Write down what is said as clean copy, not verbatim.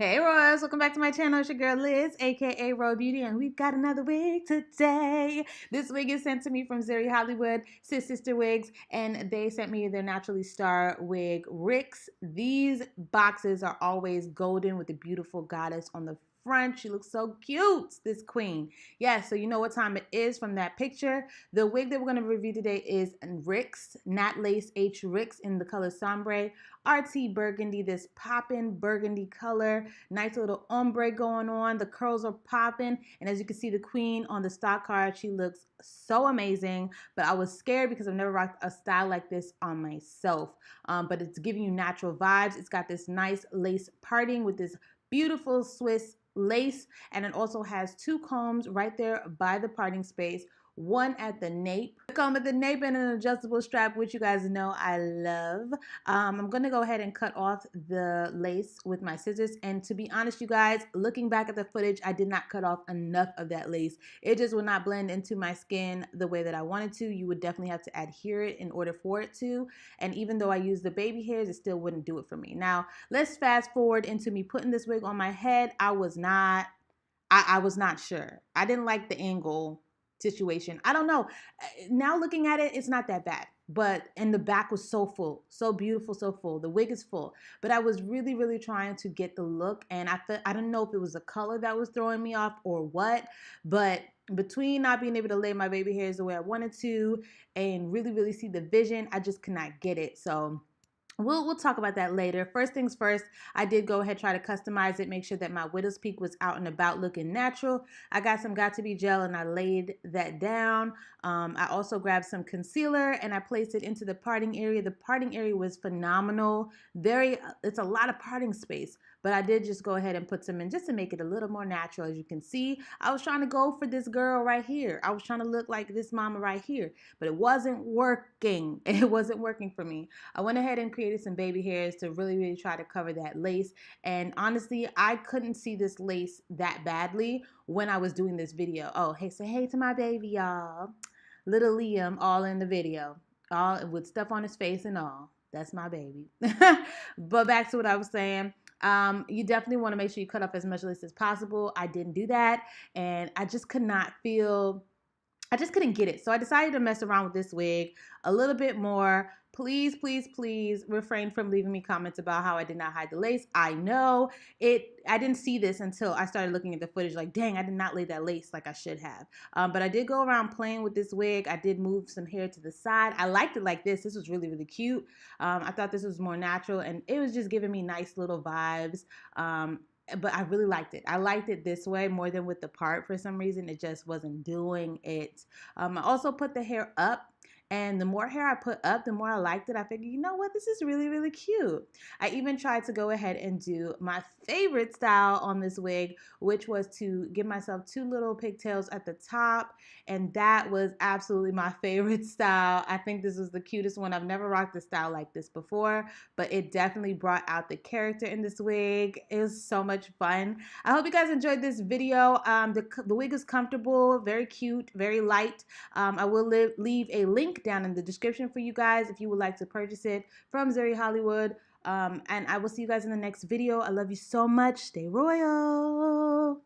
Hey Royals, welcome back to my channel. It's your girl Liz, aka Royal Beauty, and we've got another wig today. This wig is sent to me from Zeri Hollywood, Sister Wigs, and they sent me their Naturally Star wig, RiX. These boxes are always golden with the beautiful goddess on the front. She looks so cute, this queen. Yes, so you know what time it is from that picture. The wig that we're going to review today is RiX, Nat Lace H RiX in the color Sombre. RT Burgundy, this poppin' burgundy color. Nice little ombre going on. The curls are popping. And as you can see, the queen on the stock card, she looks so amazing. But I was scared because I've never rocked a style like this on myself. But it's giving you natural vibes. It's got this nice lace parting with this beautiful Swiss lace. And it also has two combs right there by the parting space. One at the nape, a comb at the nape, and an adjustable strap, which you guys know I love. I'm going to go ahead and cut off the lace with my scissors. And to be honest, you guys, looking back at the footage, I did not cut off enough of that lace. It just would not blend into my skin the way that I wanted to. You would definitely have to adhere it in order for it to. And even though I used the baby hairs, it still wouldn't do it for me. Now, let's fast forward into me putting this wig on my head. I was not sure. I didn't like the angle situation. I don't know. Now looking at it, it's not that bad. And the back was so full, so beautiful, so full. The wig is full. But I was really trying to get the look, and I don't know if it was the color that was throwing me off or what, but between not being able to lay my baby hairs the way I wanted to and really see the vision, I just could not get it. So We'll talk about that later. First things first, I did go ahead try to customize it, make sure that my widow's peak was out and about looking natural. I got some Got2b gel and I laid that down. I also grabbed some concealer and I placed it into the parting area. The parting area was phenomenal. It's a lot of parting space, but I did just go ahead and put some in just to make it a little more natural. As you can see, I was trying to go for this girl right here. I was trying to look like this mama right here, but it wasn't working. It wasn't working for me. I went ahead and created some baby hairs to really try to cover that lace. And honestly, I couldn't see this lace that badly when I was doing this video. Oh, hey, say hey to my baby, y'all. Little Liam, all in the video, all with stuff on his face and all. That's my baby. But back to what I was saying. You definitely want to make sure you cut off as much lace as possible. I didn't do that, and I just couldn't get it. So I decided to mess around with this wig a little bit more. Please refrain from leaving me comments about how I did not hide the lace. I know I didn't see this until I started looking at the footage like, dang, I did not lay that lace like I should have. But I did go around playing with this wig. I did move some hair to the side. I liked it like this. This was really cute. I thought this was more natural, and it was just giving me nice little vibes. But I really liked it. I liked it this way more than with the part. For some reason, it just wasn't doing it. I also put the hair up. And the more hair I put up, the more I liked it. I figured, you know what? This is really cute. I even tried to go ahead and do my favorite style on this wig, which was to give myself two little pigtails at the top. And that was absolutely my favorite style. I think this was the cutest one. I've never rocked a style like this before, but it definitely brought out the character in this wig. It was so much fun. I hope you guys enjoyed this video. The wig is comfortable, very cute, very light. I will leave a link down in the description for you guys if you would like to purchase it from Zeri Hollywood. And I will see you guys in the next video. I love you so much. Stay royal.